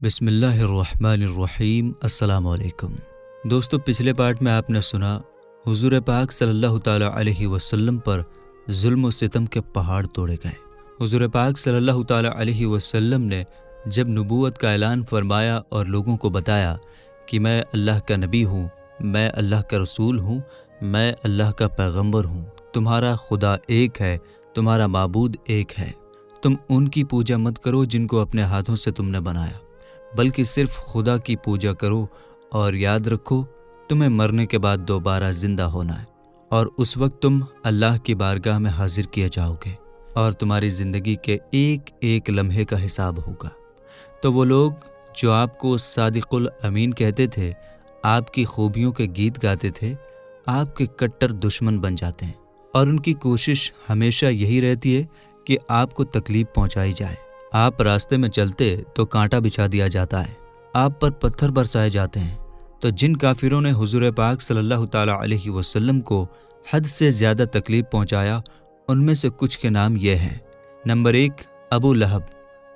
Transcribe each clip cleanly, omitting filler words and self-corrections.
بسم اللہ الرحمن الرحیم۔ السلام علیکم دوستو، پچھلے پارٹ میں آپ نے سنا حضور پاک صلی اللہ تعالیٰ علیہ وسلم پر ظلم و ستم کے پہاڑ توڑے گئے۔ حضور پاک صلی اللہ تعالیٰ علیہ وسلم نے جب نبوت کا اعلان فرمایا اور لوگوں کو بتایا کہ میں اللہ کا نبی ہوں، میں اللہ کا رسول ہوں، میں اللہ کا پیغمبر ہوں، تمہارا خدا ایک ہے، تمہارا معبود ایک ہے، تم ان کی پوجا مت کرو جن کو اپنے ہاتھوں سے تم نے بنایا، بلکہ صرف خدا کی پوجا کرو، اور یاد رکھو تمہیں مرنے کے بعد دوبارہ زندہ ہونا ہے، اور اس وقت تم اللہ کی بارگاہ میں حاضر کیے جاؤ گے اور تمہاری زندگی کے ایک ایک لمحے کا حساب ہوگا۔ تو وہ لوگ جو آپ کو صادق الامین کہتے تھے، آپ کی خوبیوں کے گیت گاتے تھے، آپ کے کٹر دشمن بن جاتے ہیں، اور ان کی کوشش ہمیشہ یہی رہتی ہے کہ آپ کو تکلیف پہنچائی جائے۔ آپ راستے میں چلتے تو کانٹا بچھا دیا جاتا ہے، آپ پر پتھر برسائے جاتے ہیں۔ تو جن کافروں نے حضور پاک صلی اللہ تعالیٰ علیہ وسلم کو حد سے زیادہ تکلیف پہنچایا، ان میں سے کچھ کے نام یہ ہیں۔ نمبر 1 ابو لہب،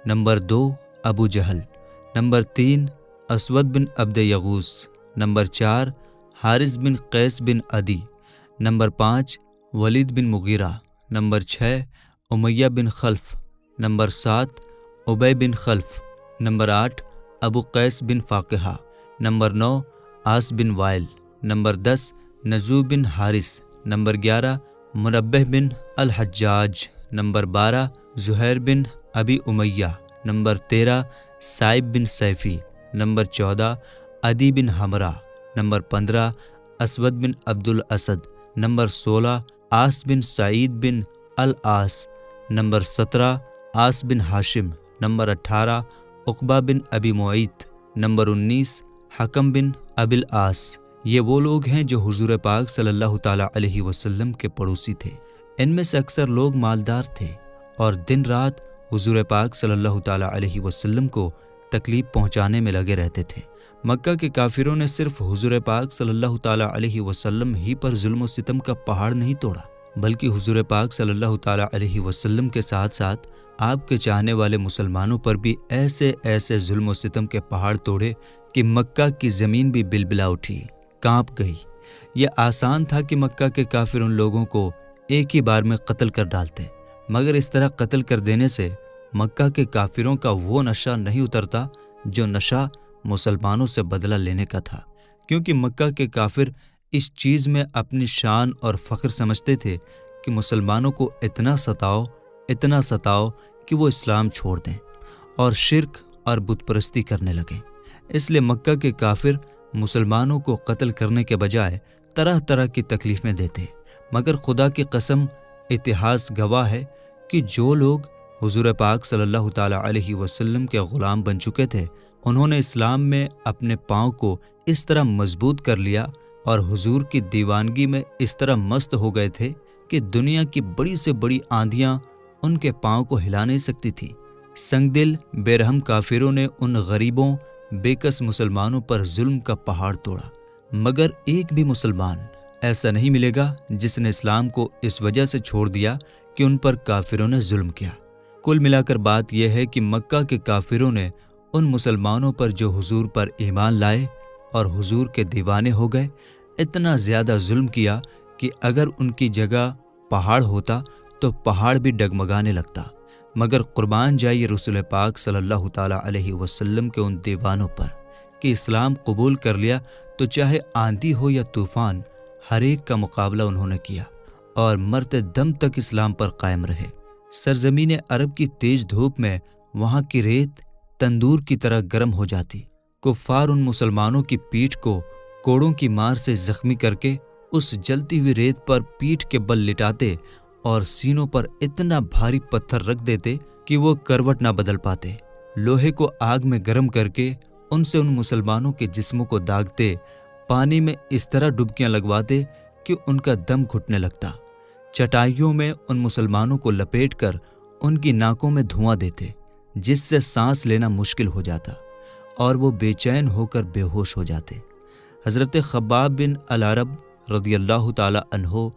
نمبر 2 ابو جہل، نمبر 3 اسود بن عبد یغوث، نمبر 4 حارث بن قیس بن عدی، نمبر 5 ولید بن مغیرہ، نمبر 6 امیہ بن خلف، نمبر 7 ابی بن خلف، نمبر 8 ابو قیس بن فاقہہ، نمبر 9 عاص بن وائل، نمبر 10 نزو بن حارث، نمبر 11 منبہ بن الحجاج، نمبر 12 زہیر بن ابی امیہ، نمبر 13 سائب بن سیفی، نمبر 14 عدی بن حمرہ، نمبر 15 اسود بن عبد الاسد، نمبر 16 عاص بن سعید بن العاص، نمبر 17 عاص بن ہاشم، نمبر 18 عقبہ بن ابی معیط، نمبر 19 حکم بن ابی العاص۔ یہ وہ لوگ ہیں جو حضور پاک صلی اللہ تعالیٰ علیہ وسلم کے پڑوسی تھے۔ ان میں سے اکثر لوگ مالدار تھے اور دن رات حضور پاک صلی اللہ تعالیٰ علیہ وسلم کو تکلیف پہنچانے میں لگے رہتے تھے۔ مکہ کے کافروں نے صرف حضور پاک صلی اللہ تعالیٰ علیہ وسلم ہی پر ظلم و ستم کا پہاڑ نہیں توڑا، بلکہ حضور پاک صلی اللہ تعالیٰ علیہ وسلم کے ساتھ ساتھ آپ کے چاہنے والے مسلمانوں پر بھی ایسے ظلم و ستم کے پہاڑ توڑے کہ مکہ کی زمین بھی بلبلا اٹھی، کانپ گئی۔ یہ آسان تھا کہ مکہ کے کافر ان لوگوں کو ایک ہی بار میں قتل کر ڈالتے، مگر اس طرح قتل کر دینے سے مکہ کے کافروں کا وہ نشہ نہیں اترتا جو نشہ مسلمانوں سے بدلہ لینے کا تھا، کیونکہ مکہ کے کافر اس چیز میں اپنی شان اور فخر سمجھتے تھے کہ مسلمانوں کو اتنا ستاؤ کہ وہ اسلام چھوڑ دیں اور شرک اور بت پرستی کرنے لگیں۔ اس لیے مکہ کے کافر مسلمانوں کو قتل کرنے کے بجائے طرح طرح کی تکلیفیں دیتے، مگر خدا کی قسم اتہاس گواہ ہے کہ جو لوگ حضور پاک صلی اللہ تعالیٰ علیہ وسلم کے غلام بن چکے تھے، انہوں نے اسلام میں اپنے پاؤں کو اس طرح مضبوط کر لیا اور حضور کی دیوانگی میں اس طرح مست ہو گئے تھے کہ دنیا کی بڑی سے بڑی آندیاں ان کے پاؤں کو ہلا نہیں سکتی تھی۔ سنگ دل بے رحم کافروں نے ان غریبوں بے کس مسلمانوں پر ظلم کا پہاڑ توڑا، مگر ایک بھی مسلمان ایسا نہیں ملے گا جس نے اسلام کو اس وجہ سے چھوڑ دیا کہ ان پر کافروں نے ظلم کیا۔ کل ملا کر بات یہ ہے کہ مکہ کے کافروں نے ان مسلمانوں پر جو حضور پر ایمان لائے اور حضور کے دیوانے ہو گئے، اتنا زیادہ ظلم کیا کہ اگر ان کی جگہ پہاڑ ہوتا تو پہاڑ بھی ڈگمگانے لگتا، مگر قربان جائے رسول پاک صلی اللہ تعالیٰ علیہ وسلم کے ان دیوانوں پر کہ اسلام قبول کر لیا تو چاہے آندھی ہو یا طوفان، ہر ایک کا مقابلہ انہوں نے کیا اور مرتے دم تک اسلام پر قائم رہے۔ سرزمین عرب کی تیز دھوپ میں وہاں کی ریت تندور کی طرح گرم ہو جاتی۔ کفار ان مسلمانوں کی پیٹھ کو کوڑوں کی مار سے زخمی کر کے اس جلتی ہوئی ریت پر پیٹھ کے بل لٹاتے اور سینوں پر اتنا بھاری پتھر رکھ دیتے کہ وہ کروٹ نہ بدل پاتے۔ لوہے کو آگ میں گرم کر کے ان سے ان مسلمانوں کے جسموں کو داغتے، پانی میں اس طرح ڈبکیاں لگواتے کہ ان کا دم گھٹنے لگتا۔ چٹائیوں میں ان مسلمانوں کو لپیٹ کر ان کی ناکوں میں دھواں دیتے، جس سے سانس لینا مشکل ہو جاتا اور وہ بے چین ہو کر بے ہوش ہو جاتے۔ حضرت خباب بن العرب رضی اللہ تعالیٰ عنہ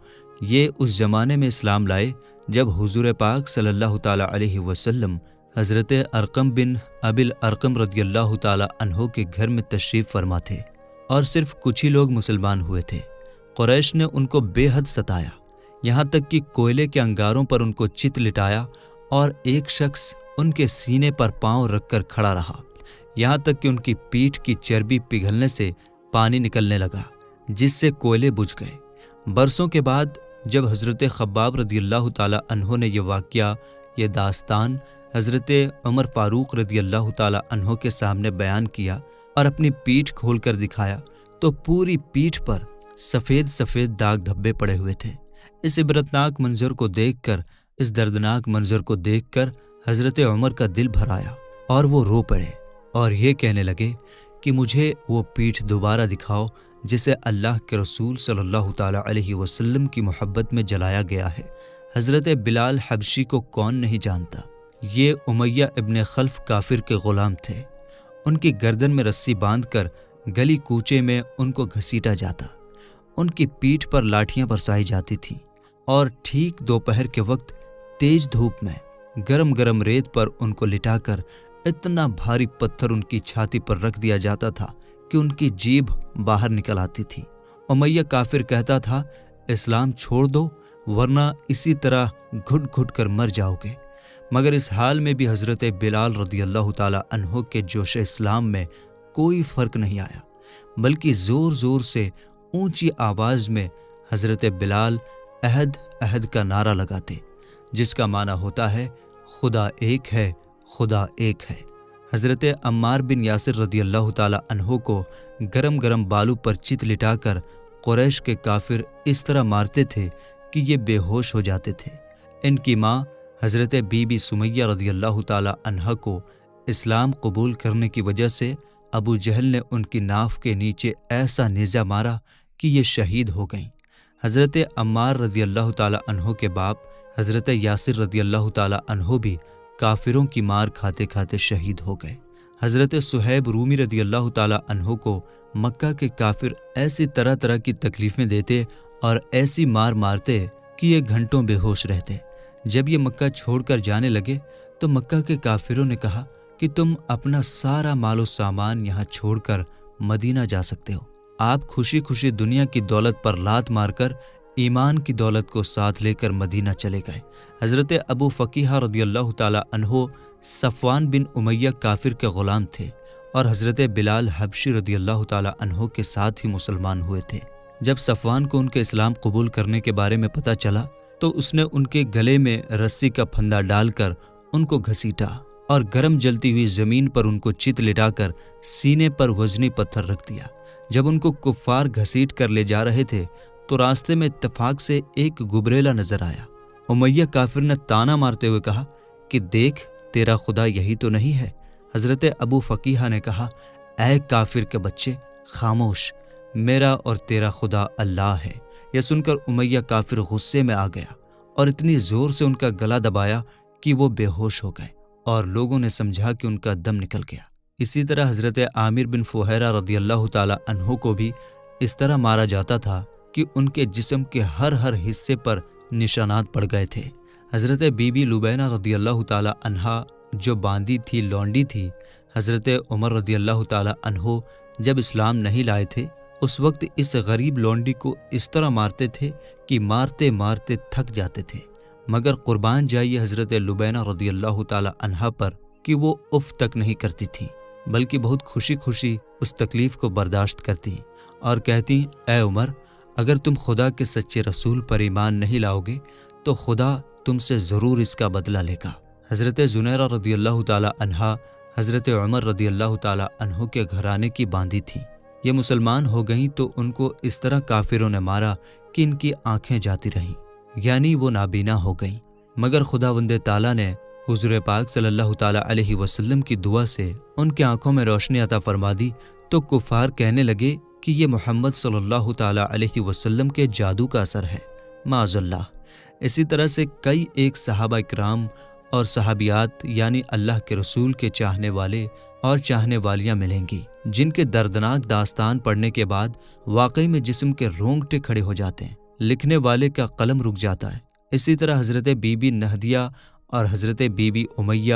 یہ اس زمانے میں اسلام لائے جب حضور پاک صلی اللہ تعالیٰ علیہ وسلم حضرت ارقم بن ابی الارقم رضی اللہ تعالی عنہ کے گھر میں تشریف فرما تھے اور صرف کچھ ہی لوگ مسلمان ہوئے تھے۔ قریش نے ان کو بے حد ستایا، یہاں تک کہ کوئلے کے انگاروں پر ان کو چت لٹایا اور ایک شخص ان کے سینے پر پاؤں رکھ کر کھڑا رہا، یہاں تک کہ ان کی پیٹھ کی چربی پگھلنے سے پانی نکلنے لگا، جس سے کوئلے بجھ گئے۔ برسوں کے بعد جب حضرت خباب رضی اللہ تعالی عنہ نے یہ واقعہ، یہ داستان حضرت عمر فاروق رضی اللہ تعالی عنہ کے سامنے بیان کیا اور اپنی پیٹھ کھول کر دکھایا تو پوری پیٹھ پر سفید سفید داغ دھبے پڑے ہوئے تھے۔ اس عبرتناک منظر کو دیکھ کر، اس دردناک منظر کو دیکھ کر حضرت عمر کا دل بھر آیا اور وہ رو پڑے اور یہ کہنے لگے کہ مجھے وہ پیٹھ دوبارہ دکھاؤ جسے اللہ کے رسول صلی اللہ تعالی علیہ وسلم کی محبت میں جلایا گیا ہے۔ حضرت بلال حبشی کو کون نہیں جانتا؟ یہ امیہ ابن خلف کافر کے غلام تھے۔ ان کی گردن میں رسی باندھ کر گلی کوچے میں ان کو گھسیٹا جاتا، ان کی پیٹھ پر لاٹھیاں برسائی جاتی تھیں اور ٹھیک دوپہر کے وقت تیز دھوپ میں گرم گرم ریت پر ان کو لٹا کر اتنا بھاری پتھر ان کی چھاتی پر رکھ دیا جاتا تھا کہ ان کی جیبھ باہر نکل آتی تھی۔ امیہ کافر کہتا تھا، اسلام چھوڑ دو ورنہ اسی طرح گھٹ گھٹ کر مر جاؤ گے، مگر اس حال میں بھی حضرت بلال رضی اللہ تعالی عنہ کے جوش اسلام میں کوئی فرق نہیں آیا، بلکہ زور زور سے اونچی آواز میں حضرت بلال عہد عہد کا نعرہ لگاتے، جس کا معنی ہوتا ہے خدا ایک ہے، خدا ایک ہے۔ حضرت عمار بن یاسر رضی اللہ تعالی عنہ کو گرم گرم بالوں پر چت لٹا کر قریش کے کافر اس طرح مارتے تھے کہ یہ بے ہوش ہو جاتے تھے۔ ان کی ماں حضرت بی بی سمیہ رضی اللہ تعالی عنہ کو اسلام قبول کرنے کی وجہ سے ابو جہل نے ان کی ناف کے نیچے ایسا نیزہ مارا کہ یہ شہید ہو گئیں۔ حضرت عمار رضی اللہ تعالی عنہ کے باپ حضرت یاسر رضی اللہ تعالی عنہ بھی کافروں کی مار کھاتے کھاتے شہید ہو گئے۔ حضرت صہیب رومی رضی اللہ تعالی عنہ کو مکہ کے کافر ایسی طرح طرح کی تکلیفیں دیتے اور ایسی مار مارتے کہ یہ گھنٹوں بے ہوش رہتے۔ جب یہ مکہ چھوڑ کر جانے لگے تو مکہ کے کافروں نے کہا کہ تم اپنا سارا مال و سامان یہاں چھوڑ کر مدینہ جا سکتے ہو۔ آپ خوشی خوشی دنیا کی دولت پر لات مار کر ایمان کی دولت کو ساتھ لے کر مدینہ چلے گئے۔ حضرت ابو فقیہ رضی اللہ تعالی عنہ صفوان بن امیہ کافر کے غلام تھے اور حضرت بلال حبشی رضی اللہ تعالی عنہ کے ساتھ ہی مسلمان ہوئے تھے۔ جب صفوان کو ان کے اسلام قبول کرنے کے بارے میں پتہ چلا تو اس نے ان کے گلے میں رسی کا پھندا ڈال کر ان کو گھسیٹا اور گرم جلتی ہوئی زمین پر ان کو چت لٹا کر سینے پر وزنی پتھر رکھ دیا۔ جب ان کو کفار گھسیٹ کر لے جا رہے تھے تو راستے میں اتفاق سے ایک گبریلا نظر آیا۔ امیہ کافر نے تانا مارتے ہوئے کہا کہ دیکھ تیرا خدا یہی تو نہیں ہے؟ حضرت ابو فقیہ نے کہا، اے کافر کے بچے خاموش، میرا اور تیرا خدا اللہ ہے۔ یہ سن کر امیہ کافر غصے میں آ گیا اور اتنی زور سے ان کا گلا دبایا کہ وہ بے ہوش ہو گئے اور لوگوں نے سمجھا کہ ان کا دم نکل گیا۔ اسی طرح حضرت عامر بن فہیرہ رضی اللہ تعالی عنہ کو بھی اس طرح مارا جاتا تھا کہ ان کے جسم کے ہر حصے پر نشانات پڑ گئے تھے۔ حضرت بی بی لبینہ رضی اللہ تعالی عنہا جو باندی تھی، لونڈی تھی، حضرت عمر رضی اللہ تعالی عنہ جب اسلام نہیں لائے تھے اس وقت اس غریب لونڈی کو اس طرح مارتے تھے کہ مارتے مارتے تھک جاتے تھے، مگر قربان جائیے حضرت لبینہ رضی اللہ تعالی عنہا پر کہ وہ اف تک نہیں کرتی تھی، بلکہ بہت خوشی خوشی اس تکلیف کو برداشت کرتی اور کہتی، اے عمر، اگر تم خدا کے سچے رسول پر ایمان نہیں لاؤ گے تو خدا تم سے ضرور اس کا بدلہ لے گا۔ حضرت زنیرہ رضی اللہ تعالی عنہا حضرت عمر رضی اللہ تعالی عنہ کے گھرانے کی باندی تھی۔ یہ مسلمان ہو گئیں تو ان کو اس طرح کافروں نے مارا کہ ان کی آنکھیں جاتی رہیں، یعنی وہ نابینا ہو گئیں، مگر خداوند تعالیٰ نے حضور پاک صلی اللہ تعالی علیہ وسلم کی دعا سے ان کی آنکھوں میں روشنی عطا فرما دی تو کفار کہنے لگے کہ یہ محمد صلی اللہ تعالی علیہ وسلم کے جادو کا اثر ہے، معاذ اللہ۔ اسی طرح سے کئی ایک صحابہ اکرام اور صحابیات یعنی اللہ کے رسول کے چاہنے والے اور چاہنے والیاں ملیں گی جن کے دردناک داستان پڑھنے کے بعد واقعی میں جسم کے رونگٹے کھڑے ہو جاتے ہیں، لکھنے والے کا قلم رک جاتا ہے۔ اسی طرح حضرت بی بی نہدیہ اور حضرت بی بی امیہ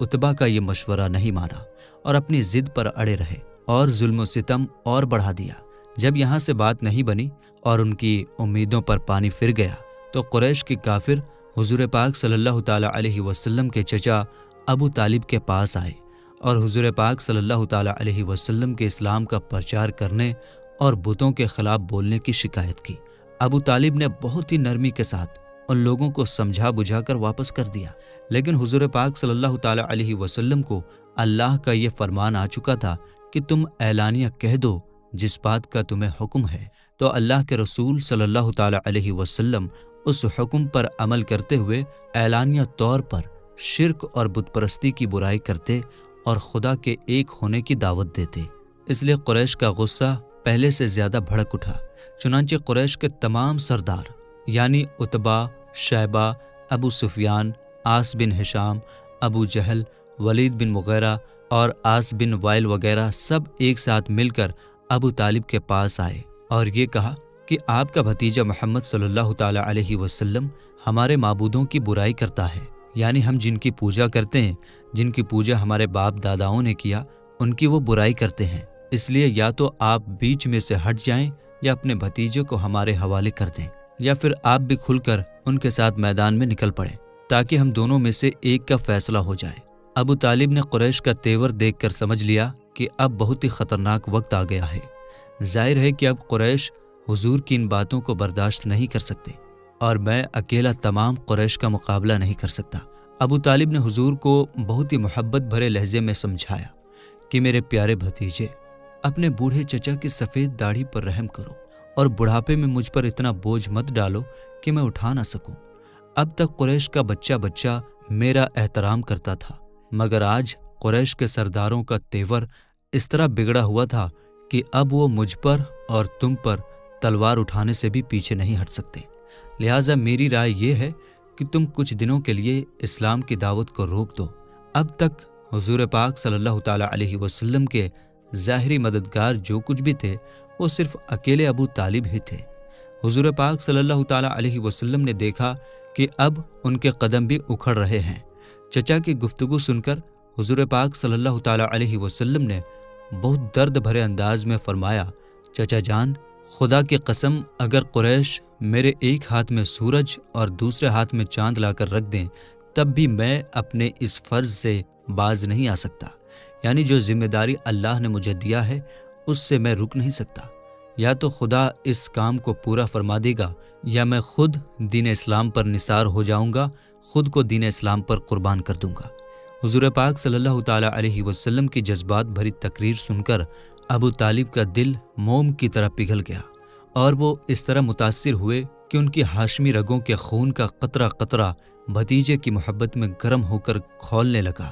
اتبا کا یہ مشورہ نہیں مانا اور اپنی ضد پر اڑے رہے اور ظلم و ستم اور بڑھا دیا۔ جب یہاں سے بات نہیں بنی اور ان کی امیدوں پر پانی پھر گیا تو قریش کے کافر حضور پاک صلی اللہ تعالیٰ علیہ وسلم کے چچا ابو طالب کے پاس آئے اور حضور پاک صلی اللہ تعالیٰ علیہ وسلم کے اسلام کا پرچار کرنے اور بتوں کے خلاف بولنے کی شکایت کی۔ ابو طالب نے بہت ہی نرمی کے ساتھ ان لوگوں کو سمجھا بجھا کر واپس کر دیا، لیکن حضور پاک صلی اللہ تعالیٰ علیہ وسلم کو اللہ کا یہ فرمان آ چکا تھا کہ تم اعلانیہ کہہ دو جس بات کا تمہیں حکم ہے، تو اللہ کے رسول صلی اللہ تعالیٰ علیہ وسلم اس حکم پر عمل کرتے ہوئے اعلانیہ طور پر شرک اور بت پرستی کی برائی کرتے اور خدا کے ایک ہونے کی دعوت دیتے۔ اس لیے قریش کا غصہ پہلے سے زیادہ بھڑک اٹھا۔ چنانچہ قریش کے تمام سردار یعنی اتبا، شیبہ، ابو سفیان، عاص بن ہشام، ابو جہل، ولید بن مغیرہ اور عاص بن وائل وغیرہ سب ایک ساتھ مل کر ابو طالب کے پاس آئے اور یہ کہا کہ آپ کا بھتیجا محمد صلی اللہ تعالیٰ علیہ وسلم ہمارے معبودوں کی برائی کرتا ہے، یعنی ہم جن کی پوجا کرتے ہیں، جن کی پوجا ہمارے باپ داداؤں نے کیا، ان کی وہ برائی کرتے ہیں۔ اس لیے یا تو آپ بیچ میں سے ہٹ جائیں یا اپنے بھتیجے کو ہمارے حوالے کر دیں، یا پھر آپ بھی کھل کر ان کے ساتھ میدان میں نکل پڑیں تاکہ ہم دونوں میں سے ایک کا فیصلہ ہو جائے۔ ابو طالب نے قریش کا تیور دیکھ کر سمجھ لیا کہ اب بہت ہی خطرناک وقت آ گیا ہے۔ ظاہر ہے کہ اب قریش حضور کی ان باتوں کو برداشت نہیں کر سکتے اور میں اکیلا تمام قریش کا مقابلہ نہیں کر سکتا۔ ابو طالب نے حضور کو بہت ہی محبت بھرے لہجے میں سمجھایا کہ میرے پیارے بھتیجے، اپنے بوڑھے چچا کی سفید داڑھی پر رحم کرو اور بڑھاپے میں مجھ پر اتنا بوجھ مت ڈالو کہ میں اٹھا نہ سکوں۔ اب تک قریش کا بچہ میرا احترام کرتا تھا، مگر آج قریش کے سرداروں کا تیور اس طرح بگڑا ہوا تھا کہ اب وہ مجھ پر اور تم پر تلوار اٹھانے سے بھی پیچھے نہیں ہٹ سکتے۔ لہٰذا میری رائے یہ ہے کہ تم کچھ دنوں کے لیے اسلام کی دعوت کو روک دو۔ اب تک حضور پاک صلی اللہ تعالیٰ علیہ وسلم کے ظاہری مددگار جو کچھ بھی تھے وہ صرف اکیلے ابو طالب ہی تھے۔ حضور پاک صلی اللہ تعالیٰ علیہ وسلم نے دیکھا کہ اب ان کے قدم بھی اکھڑ رہے ہیں۔ چچا کی گفتگو سن کر حضور پاک صلی اللہ تعالیٰ علیہ وسلم نے بہت درد بھرے انداز میں فرمایا، چچا جان، خدا کی قسم اگر قریش میرے ایک ہاتھ میں سورج اور دوسرے ہاتھ میں چاند لا کر رکھ دیں تب بھی میں اپنے اس فرض سے باز نہیں آ سکتا، یعنی جو ذمہ داری اللہ نے مجھے دیا ہے اس سے میں رک نہیں سکتا۔ یا تو خدا اس کام کو پورا فرما دے گا یا میں خود دین اسلام پر نثار ہو جاؤں گا، خود کو دین اسلام پر قربان کر دوں گا۔ حضور پاک صلی اللہ تعالیٰ علیہ وسلم کی جذبات بھری تقریر سن کر ابو طالب کا دل موم کی طرح پگھل گیا اور وہ اس طرح متاثر ہوئے کہ ان کی ہاشمی رگوں کے خون کا قطرہ قطرہ بھتیجے کی محبت میں گرم ہو کر کھولنے لگا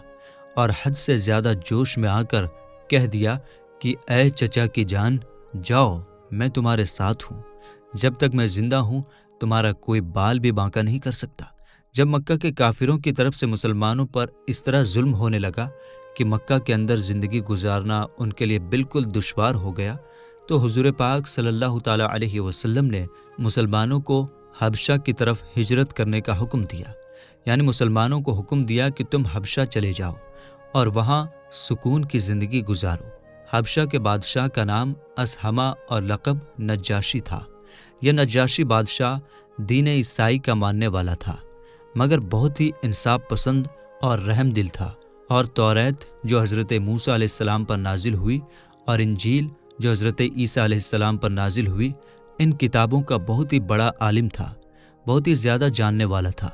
اور حد سے زیادہ جوش میں آ کر کہہ دیا کہ اے چچا کی جان، جاؤ، میں تمہارے ساتھ ہوں۔ جب تک میں زندہ ہوں تمہارا کوئی بال بھی بانکا نہیں کر سکتا۔ جب مکہ کے کافروں کی طرف سے مسلمانوں پر اس طرح ظلم ہونے لگا کہ مکہ کے اندر زندگی گزارنا ان کے لیے بالکل دشوار ہو گیا تو حضور پاک صلی اللہ تعالیٰ علیہ وسلم نے مسلمانوں کو حبشہ کی طرف ہجرت کرنے کا حکم دیا، یعنی مسلمانوں کو حکم دیا کہ تم حبشہ چلے جاؤ اور وہاں سکون کی زندگی گزارو۔ حبشہ کے بادشاہ کا نام اسہمہ اور لقب نجاشی تھا۔ یہ نجاشی بادشاہ دین عیسائی کا ماننے والا تھا، مگر بہت ہی انصاف پسند اور رحم دل تھا، اور توریت جو حضرت موسیٰ علیہ السلام پر نازل ہوئی اور انجیل جو حضرت عیسیٰ علیہ السلام پر نازل ہوئی، ان کتابوں کا بہت ہی بڑا عالم تھا، بہت ہی زیادہ جاننے والا تھا،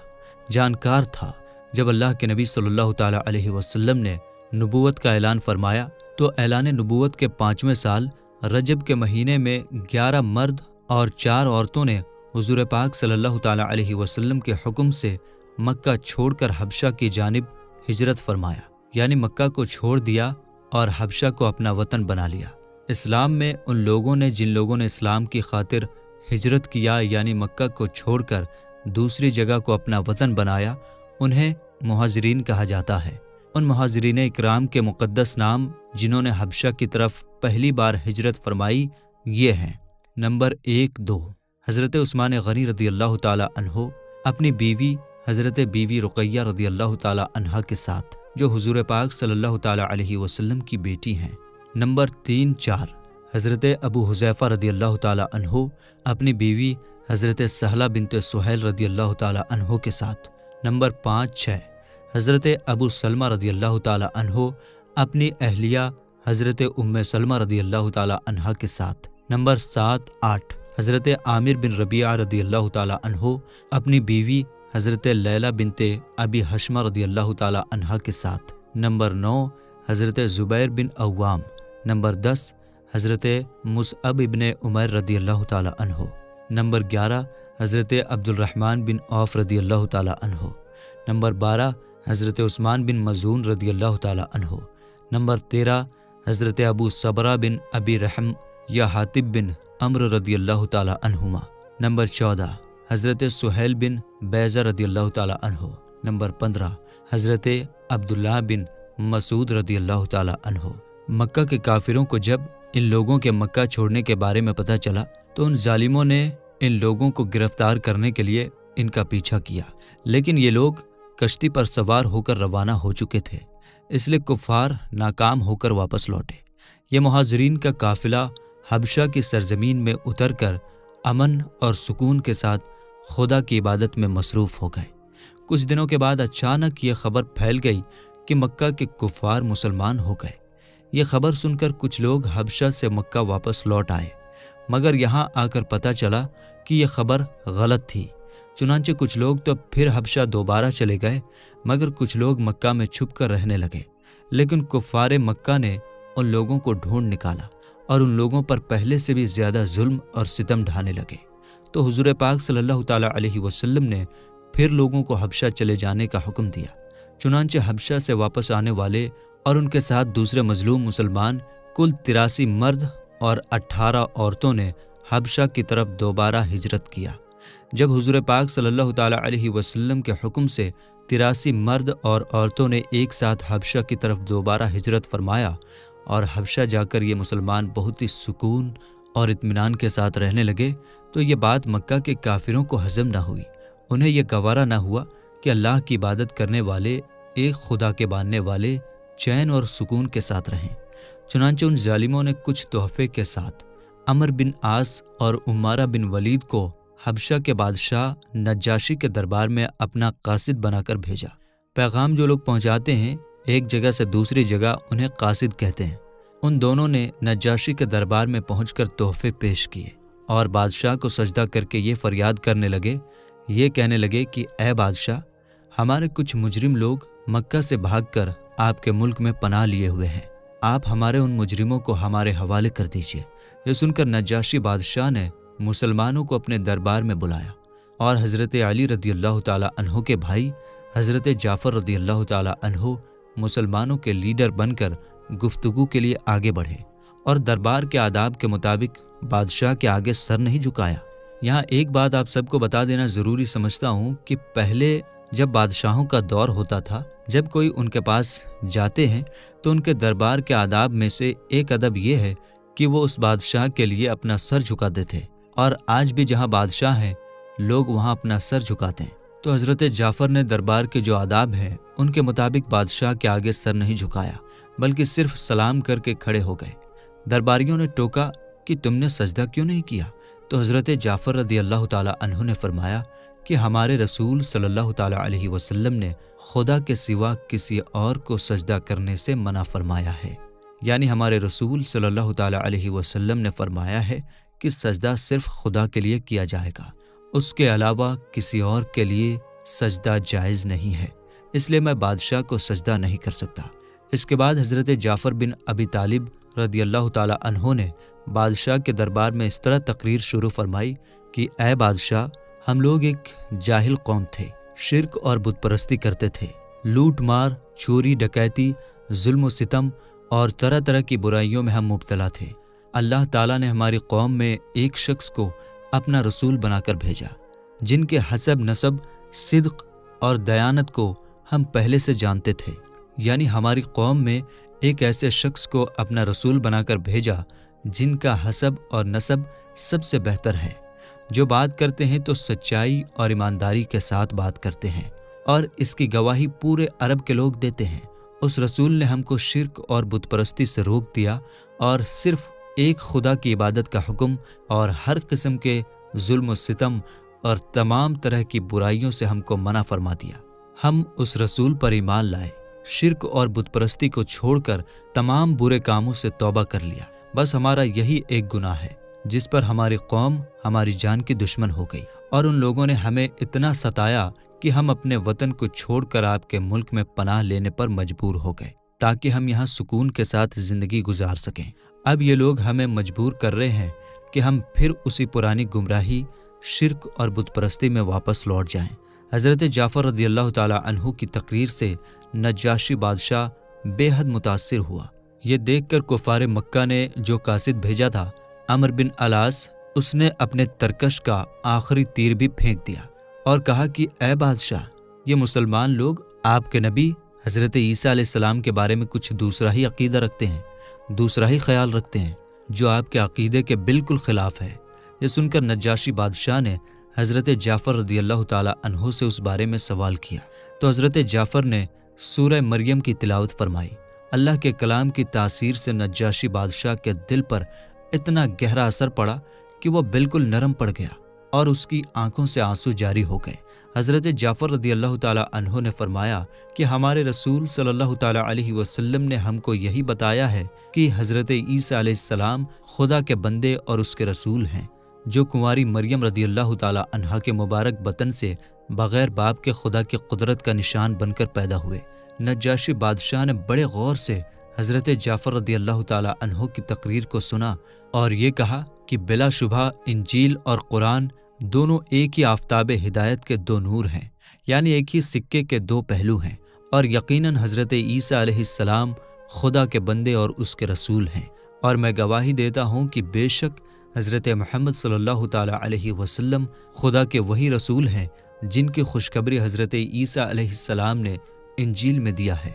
جانکار تھا۔ جب اللہ کے نبی صلی اللہ تعالیٰ علیہ وسلم نے نبوت کا اعلان فرمایا تو اعلان نبوت کے 5ویں سال رجب کے مہینے میں 11 مرد اور 4 عورتوں نے حضور پاک صلی اللہ تعالیٰ علیہ وسلم کے حکم سے مکہ چھوڑ کر حبشہ کی جانب ہجرت فرمایا، یعنی مکہ کو چھوڑ دیا اور حبشہ کو اپنا وطن بنا لیا۔ اسلام میں ان لوگوں نے جن لوگوں نے اسلام کی خاطر ہجرت کیا، یعنی مکہ کو چھوڑ کر دوسری جگہ کو اپنا وطن بنایا، انہیں مہاجرین کہا جاتا ہے۔ ان مہاجرین اکرام کے مقدس نام جنہوں نے حبشہ کی طرف پہلی بار ہجرت فرمائی یہ ہیں: نمبر 1-2 حضرت عثمان غنی رضی اللہ تعالیٰ عنہ اپنی بیوی حضرت بیوی رقیہ رضی اللہ تعالیٰ عنہا کے ساتھ، جو حضور پاک صلی اللہ تعالیٰ علیہ وسلم کی بیٹی ہیں۔ نمبر 3-4 حضرت ابو حذیفہ رضی اللہ تعالیٰ عنہ اپنی بیوی حضرت سہلہ بنت سہیل رضی اللہ تعالیٰ عنہ کے ساتھ۔ نمبر 5-6 حضرت ابو سلمہ رضی اللہ تعالیٰ عنہ اپنی اہلیہ حضرت ام سلمہ رضی اللہ تعالیٰ عنہ کے ساتھ۔ نمبر 7-8 حضرت عامر بن ربیعہ رضی اللہ تعالیٰ عنہ اپنی بیوی حضرت لیلہ بنت ابی حشمہ رضی اللہ تعالیٰ عنہ کے ساتھ۔ نمبر 9 حضرت زبیر بن عوام۔ نمبر 10 حضرت مصعب بن عمیر رضی اللہ تعالیٰ عنہ۔ نمبر 11 حضرت عبد الرحمن بن عوف رضی اللہ تعالیٰ عنہ۔ نمبر 12 حضرت عثمان بن مظعون رضی اللہ تعالیٰ عنہ۔ نمبر 13 حضرت ابو صبرہ بن ابی رحم یا حاتب بن عمرو رضی اللہ تعالیٰ عنہما۔ نمبر 14 حضرت سہیل بن بیضہ رضی اللہ تعالیٰ عنہ۔ نمبر 15 حضرت عبداللہ بن مسعود رضی اللہ تعالیٰ عنہ۔ مکہ کے کافروں کو جب ان لوگوں کے مکہ چھوڑنے کے بارے میں پتہ چلا تو ان ظالموں نے ان لوگوں کو گرفتار کرنے کے لیے ان کا پیچھا کیا، لیکن یہ لوگ کشتی پر سوار ہو کر روانہ ہو چکے تھے، اس لیے کفار ناکام ہو کر واپس لوٹے۔ یہ مہاجرین کا قافلہ حبشہ کی سرزمین میں اتر کر امن اور سکون کے ساتھ خدا کی عبادت میں مصروف ہو گئے۔ کچھ دنوں کے بعد اچانک یہ خبر پھیل گئی کہ مکہ کے کفار مسلمان ہو گئے۔ یہ خبر سن کر کچھ لوگ حبشہ سے مکہ واپس لوٹ آئے، مگر یہاں آ کر پتہ چلا کہ یہ خبر غلط تھی۔ چنانچہ کچھ لوگ تو پھر حبشہ دوبارہ چلے گئے، مگر کچھ لوگ مکہ میں چھپ کر رہنے لگے۔ لیکن کفار مکہ نے ان لوگوں کو ڈھونڈ نکالا اور ان لوگوں پر پہلے سے بھی زیادہ ظلم اور ستم ڈھانے لگے۔ تو حضور پاک صلی اللہ تعالیٰ علیہ وسلم نے پھر لوگوں کو حبشہ چلے جانے کا حکم دیا۔ چنانچہ حبشہ سے واپس آنے والے اور ان کے ساتھ دوسرے مظلوم مسلمان کل 83 مرد اور 18 عورتوں نے حبشہ کی طرف دوبارہ ہجرت کیا۔ جب حضور پاک صلی اللہ تعالیٰ علیہ وسلم کے حکم سے 83 مرد اور عورتوں نے ایک ساتھ حبشہ کی طرف دوبارہ ہجرت فرمایا اور حبشہ جا کر یہ مسلمان بہت ہی سکون اور اطمینان کے ساتھ رہنے لگے، تو یہ بات مکہ کے کافروں کو ہضم نہ ہوئی۔ انہیں یہ گوارا نہ ہوا کہ اللہ کی عبادت کرنے والے ایک خدا کے ماننے والے چین اور سکون کے ساتھ رہیں۔ چنانچہ ان ظالموں نے کچھ تحفے کے ساتھ عمر بن عاص اور عمارہ بن ولید کو حبشہ کے بادشاہ نجاشی کے دربار میں اپنا قاصد بنا کر بھیجا۔ پیغام جو لوگ پہنچاتے ہیں ایک جگہ سے دوسری جگہ انہیں قاصد کہتے ہیں۔ ان دونوں نے نجاشی کے دربار میں پہنچ کر تحفے پیش کیے اور بادشاہ کو سجدہ کر کے یہ فریاد کرنے لگے، یہ کہنے لگے کہ اے بادشاہ، ہمارے کچھ مجرم لوگ مکہ سے بھاگ کر آپ کے ملک میں پناہ لیے ہوئے ہیں، آپ ہمارے ان مجرموں کو ہمارے حوالے کر دیجیے۔ یہ سن کر نجاشی بادشاہ نے مسلمانوں کو اپنے دربار میں بلایا اور حضرت علی رضی اللہ تعالیٰ عنہ کے بھائی حضرت جعفر رضی اللہ تعالیٰ عنہ مسلمانوں کے لیڈر بن کر گفتگو کے لیے آگے بڑھے اور دربار کے آداب کے مطابق بادشاہ کے آگے سر نہیں جھکایا۔ یہاں ایک بات آپ سب کو بتا دینا ضروری سمجھتا ہوں کہ پہلے جب بادشاہوں کا دور ہوتا تھا، جب کوئی ان کے پاس جاتے ہیں تو ان کے دربار کے آداب میں سے ایک ادب یہ ہے کہ وہ اس بادشاہ کے لیے اپنا سر جھکاتے تھے، اور آج بھی جہاں بادشاہ ہیں لوگ وہاں اپنا سر جھکاتے ہیں۔ تو حضرت جعفر نے دربار کے جو آداب ہیں ان کے مطابق بادشاہ کے آگے سر نہیں جھکایا، بلکہ صرف سلام کر کے کھڑے ہو گئے۔ درباریوں نے ٹوکا کہ تم نے سجدہ کیوں نہیں کیا؟ تو حضرت جعفر رضی اللہ تعالیٰ عنہ نے فرمایا کہ ہمارے رسول صلی اللہ تعالیٰ علیہ وسلم نے خدا کے سوا کسی اور کو سجدہ کرنے سے منع فرمایا ہے، یعنی ہمارے رسول صلی اللہ تعالیٰ علیہ وسلم نے فرمایا ہے کہ سجدہ صرف خدا کے لیے کیا جائے گا، اس کے علاوہ کسی اور کے لیے سجدہ جائز نہیں ہے، اس لیے میں بادشاہ کو سجدہ نہیں کر سکتا۔ اس کے بعد حضرت جعفر بن ابی طالب رضی اللہ تعالیٰ عنہ نے بادشاہ کے دربار میں اس طرح تقریر شروع فرمائی کہ اے بادشاہ، ہم لوگ ایک جاہل قوم تھے، شرک اور بت پرستی کرتے تھے، لوٹ مار، چوری ڈکیتی، ظلم و ستم اور طرح طرح کی برائیوں میں ہم مبتلا تھے۔ اللہ تعالیٰ نے ہماری قوم میں ایک شخص کو اپنا رسول بنا کر بھیجا جن کے حسب نسب، صدق اور دیانت کو ہم پہلے سے جانتے تھے، یعنی ہماری قوم میں ایک ایسے شخص کو اپنا رسول بنا کر بھیجا جن کا حسب اور نسب سب سے بہتر ہے، جو بات کرتے ہیں تو سچائی اور ایمانداری کے ساتھ بات کرتے ہیں، اور اس کی گواہی پورے عرب کے لوگ دیتے ہیں، اس رسول نے ہم کو شرک اور بت پرستی سے روک دیا اور صرف ایک خدا کی عبادت کا حکم اور ہر قسم کے ظلم و ستم اور تمام طرح کی برائیوں سے ہم کو منع فرما دیا۔ ہم اس رسول پر ایمان لائے، شرک اور بت پرستی کو چھوڑ کر تمام برے کاموں سے توبہ کر لیا۔ بس ہمارا یہی ایک گناہ ہے جس پر ہماری قوم ہماری جان کی دشمن ہو گئی، اور ان لوگوں نے ہمیں اتنا ستایا کہ ہم اپنے وطن کو چھوڑ کر آپ کے ملک میں پناہ لینے پر مجبور ہو گئے تاکہ ہم یہاں سکون کے ساتھ زندگی گزار سکیں۔ اب یہ لوگ ہمیں مجبور کر رہے ہیں کہ ہم پھر اسی پرانی گمراہی، شرک اور بت پرستی میں واپس لوٹ جائیں۔ حضرت جعفر رضی اللہ تعالی عنہ کی تقریر سے نجاشی بادشاہ بے حد متاثر ہوا۔ یہ دیکھ کر کفار مکہ نے جو قاصد بھیجا تھا، عمرو بن العاص، اس نے اپنے ترکش کا آخری تیر بھی پھینک دیا اور کہا کہ اے بادشاہ، یہ مسلمان لوگ آپ کے نبی حضرت عیسیٰ علیہ السلام کے بارے میں کچھ دوسرا ہی عقیدہ رکھتے ہیں، دوسرا ہی خیال رکھتے ہیں جو آپ کے عقیدے کے بالکل خلاف ہے۔ یہ سن کر نجاشی بادشاہ نے حضرت جعفر رضی اللہ تعالی عنہ سے اس بارے میں سوال کیا تو حضرت جعفر نے سورہ مریم کی تلاوت فرمائی۔ اللہ کے کلام کی تاثیر سے نجاشی بادشاہ کے دل پر اتنا گہرا اثر پڑا کہ وہ بالکل نرم پڑ گیا اور اس کی آنکھوں سے آنسو جاری ہو گئے۔ حضرت جعفر رضی اللہ تعالی عنہ نے فرمایا کہ ہمارے رسول صلی اللہ تعالی علیہ وسلم نے ہم کو یہی بتایا ہے کہ حضرت عیسیٰ علیہ السلام خدا کے بندے اور اس کے رسول ہیں، جو کنواری مریم رضی اللہ تعالی عنہا کے مبارک بطن سے بغیر باپ کے خدا کی قدرت کا نشان بن کر پیدا ہوئے۔ نجاشی بادشاہ نے بڑے غور سے حضرت جعفر رضی اللہ تعالی عنہ کی تقریر کو سنا اور یہ کہا کہ بلا شبہ انجیل اور قرآن دونوں ایک ہی آفتاب ہدایت کے دو نور ہیں، یعنی ایک ہی سکے کے دو پہلو ہیں، اور یقیناً حضرت عیسیٰ علیہ السلام خدا کے بندے اور اس کے رسول ہیں، اور میں گواہی دیتا ہوں کہ بے شک حضرت محمد صلی اللہ تعالی علیہ وسلم خدا کے وہی رسول ہیں جن کی خوشخبری حضرت عیسیٰ علیہ السلام نے انجیل میں دیا ہے۔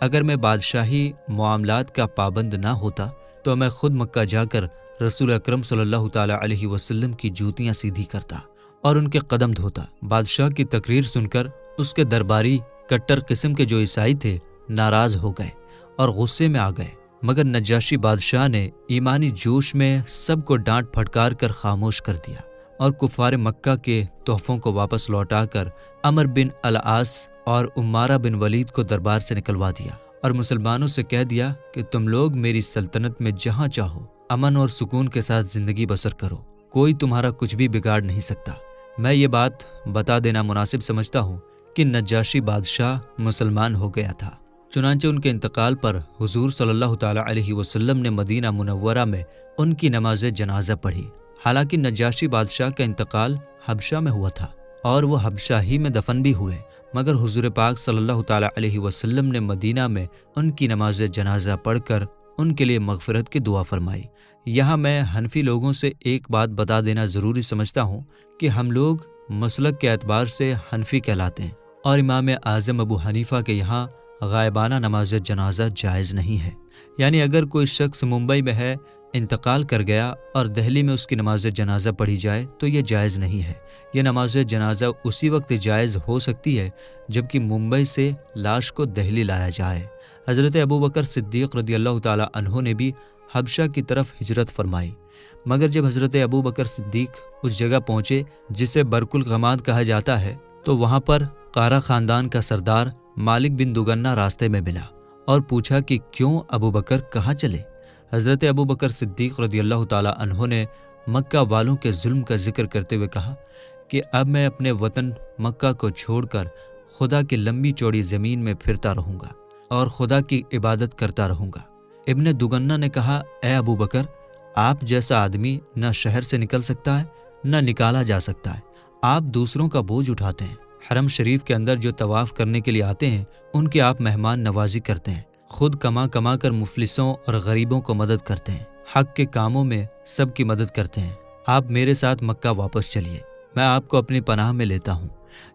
اگر میں بادشاہی معاملات کا پابند نہ ہوتا تو میں خود مکہ جا کر رسول اکرم صلی اللہ تعالی علیہ وسلم کی جوتیاں سیدھی کرتا اور ان کے قدم دھوتا۔ بادشاہ کی تقریر سن کر اس کے درباری کٹر قسم کے جو عیسائی تھے ناراض ہو گئے اور غصے میں آ گئے، مگر نجاشی بادشاہ نے ایمانی جوش میں سب کو ڈانٹ پھٹکار کر خاموش کر دیا اور کفار مکہ کے تحفوں کو واپس لوٹا کر عمرو بن العاص اور عمارہ بن ولید کو دربار سے نکلوا دیا اور مسلمانوں سے کہہ دیا کہ تم لوگ میری سلطنت میں جہاں چاہو امن اور سکون کے ساتھ زندگی بسر کرو، کوئی تمہارا کچھ بھی بگاڑ نہیں سکتا۔ میں یہ بات بتا دینا مناسب سمجھتا ہوں کہ نجاشی بادشاہ مسلمان ہو گیا تھا۔ چنانچہ ان کے انتقال پر حضور صلی اللہ تعالی علیہ وسلم نے مدینہ منورہ میں ان کی نماز جنازہ پڑھی۔ حالانکہ نجاشی بادشاہ کا انتقال حبشہ میں ہوا تھا اور وہ حبشہ ہی میں دفن بھی ہوئے، مگر حضور پاک صلی اللہ تعالی علیہ وسلم نے مدینہ میں ان کی نماز جنازہ پڑھ کر ان کے لیے مغفرت کی دعا فرمائی۔ یہاں میں حنفی لوگوں سے ایک بات بتا دینا ضروری سمجھتا ہوں کہ ہم لوگ مسلک کے اعتبار سے حنفی کہلاتے ہیں، اور امام اعظم ابو حنیفہ کے یہاں غائبانہ نماز جنازہ جائز نہیں ہے، یعنی اگر کوئی شخص ممبئی میں ہے، انتقال کر گیا اور دہلی میں اس کی نماز جنازہ پڑھی جائے تو یہ جائز نہیں ہے۔ یہ نماز جنازہ اسی وقت جائز ہو سکتی ہے جبکہ ممبئی سے لاش کو دہلی لایا جائے۔ حضرت ابوبکر صدیق رضی اللہ تعالی عنہ نے بھی حبشہ کی طرف ہجرت فرمائی، مگر جب حضرت ابوبکر صدیق اس جگہ پہنچے جسے برق الغماد کہا جاتا ہے تو وہاں پر قارہ خاندان کا سردار مالک بن دگنہ راستے میں ملا اور پوچھا کہ کیوں ابوبکر کہاں چلے؟ حضرت ابوبکر صدیق رضی اللہ تعالی عنہ نے مکہ والوں کے ظلم کا ذکر کرتے ہوئے کہا کہ اب میں اپنے وطن مکہ کو چھوڑ کر خدا کی لمبی چوڑی زمین میں پھرتا رہوں گا اور خدا کی عبادت کرتا رہوں گا۔ ابن دگنہ نے کہا، اے ابوبکر، آپ جیسا آدمی نہ شہر سے نکل سکتا ہے نہ نکالا جا سکتا ہے، آپ دوسروں کا بوجھ اٹھاتے ہیں، حرم شریف کے اندر جو طواف کرنے کے لیے آتے ہیں ان کی آپ مہمان نوازی کرتے ہیں، خود کما کر مفلسوں اور غریبوں کو مدد کرتے ہیں، حق کے کاموں میں سب کی مدد کرتے ہیں۔ آپ میرے ساتھ مکہ واپس چلیے، میں آپ کو اپنی پناہ میں لیتا ہوں،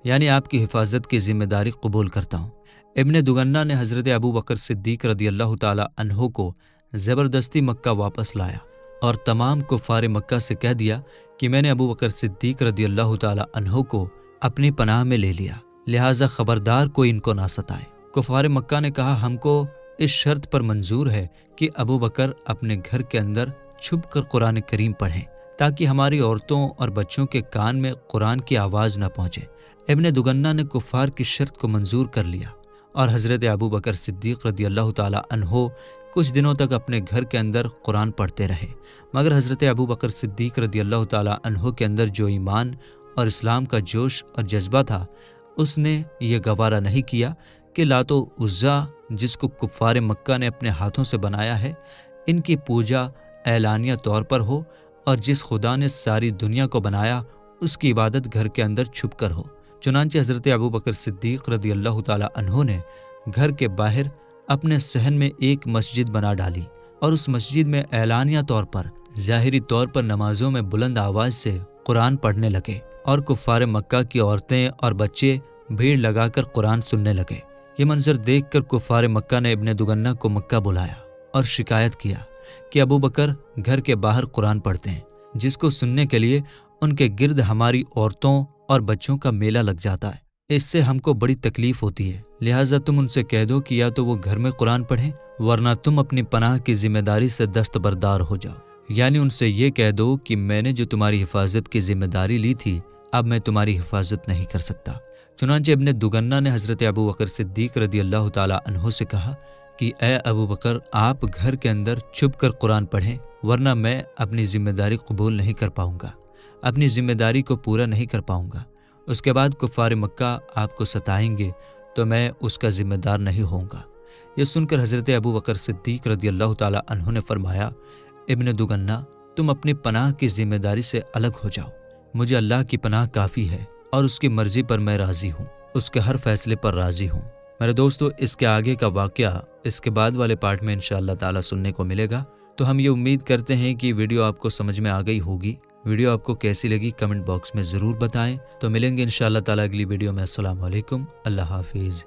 یعنی آپ کی حفاظت کی ذمہ داری قبول کرتا ہوں۔ ابن دگنہ نے حضرت ابوبکر صدیق رضی اللہ تعالی عنہ کو زبردستی مکہ واپس لایا اور تمام کفار مکہ سے کہہ دیا کہ میں نے ابوبکر صدیق رضی اللہ تعالی عنہ کو اپنی پناہ میں لے لیا، لہٰذا خبردار کوئی ان کو نہ ستائے۔ کفار مکہ نے کہا ہم کو اس شرط پر منظور ہے کہ ابو بکر اپنے گھر کے اندر چھپ کر قرآن کریم پڑھیں تاکہ ہماری عورتوں اور بچوں کے کان میں قرآن کی آواز نہ پہنچے۔ ابن دگنہ نے کفار کی شرط کو منظور کر لیا اور حضرت ابو بکر صدیق رضی اللہ تعالی عنہ کچھ دنوں تک اپنے گھر کے اندر قرآن پڑھتے رہے، مگر حضرت ابو بکر صدیق رضی اللہ تعالی عنہ کے اندر جو ایمان اور اسلام کا جوش اور جذبہ تھا، اس نے یہ گوارا نہیں کیا کہ لات و عزیٰ جس کو کفار مکہ نے اپنے ہاتھوں سے بنایا ہے، ان کی پوجا اعلانیہ طور پر ہو، اور جس خدا نے ساری دنیا کو بنایا اس کی عبادت گھر کے اندر چھپ کر ہو۔ چنانچہ حضرت ابو بکر صدیق رضی اللہ تعالی عنہ نے گھر کے باہر اپنے صحن میں ایک مسجد بنا ڈالی اور اس مسجد میں اعلانیہ طور پر ظاہری طور پر نمازوں میں بلند آواز سے قرآن پڑھنے لگے، اور کفار مکہ کی عورتیں اور بچے بھیڑ لگا کر قرآن سننے لگے۔ یہ منظر دیکھ کر کفار مکہ نے ابن دگنہ کو مکہ بلایا اور شکایت کیا کہ ابو بکر گھر کے باہر قرآن پڑھتے ہیں، جس کو سننے کے لیے ان کے گرد ہماری عورتوں اور بچوں کا میلہ لگ جاتا ہے، اس سے ہم کو بڑی تکلیف ہوتی ہے، لہٰذا تم ان سے کہہ دو کہ یا تو وہ گھر میں قرآن پڑھیں ورنہ تم اپنی پناہ کی ذمہ داری سے دستبردار ہو جاؤ، یعنی ان سے یہ کہہ دو کہ میں نے جو تمہاری حفاظت کی ذمہ داری لی تھی اب میں تمہاری حفاظت نہیں کر سکتا۔ چنانچہ ابن دگنہ نے حضرت ابو بکر صدیق رضی اللہ تعالی عنہ سے کہا کہ اے ابو بکر، آپ گھر کے اندر چھپ کر قرآن پڑھیں ورنہ میں اپنی ذمہ داری قبول نہیں کر پاؤں گا، اپنی ذمہ داری کو پورا نہیں کر پاؤں گا۔ اس کے بعد کفار مکہ آپ کو ستائیں گے تو میں اس کا ذمہ دار نہیں ہوں گا۔ یہ سن کر حضرت ابو بکر صدیق رضی اللہ تعالی عنہ نے فرمایا، ابن دگنہ، تم اپنی پناہ کی ذمہ داری سے الگ ہو جاؤ، مجھے اللہ کی پناہ کافی ہے اور اس کی مرضی پر میں راضی ہوں، اس کے ہر فیصلے پر راضی ہوں۔ میرے دوستو، اس کے آگے کا واقعہ اس کے بعد والے پارٹ میں انشاءاللہ تعالی سننے کو ملے گا، تو ہم یہ امید کرتے ہیں کہ ویڈیو آپ کو سمجھ میں آ گئی ہوگی۔ ویڈیو آپ کو کیسی لگی کمنٹ باکس میں ضرور بتائیں، تو ملیں گے انشاءاللہ تعالی اگلی ویڈیو میں۔ السلام علیکم، اللہ حافظ۔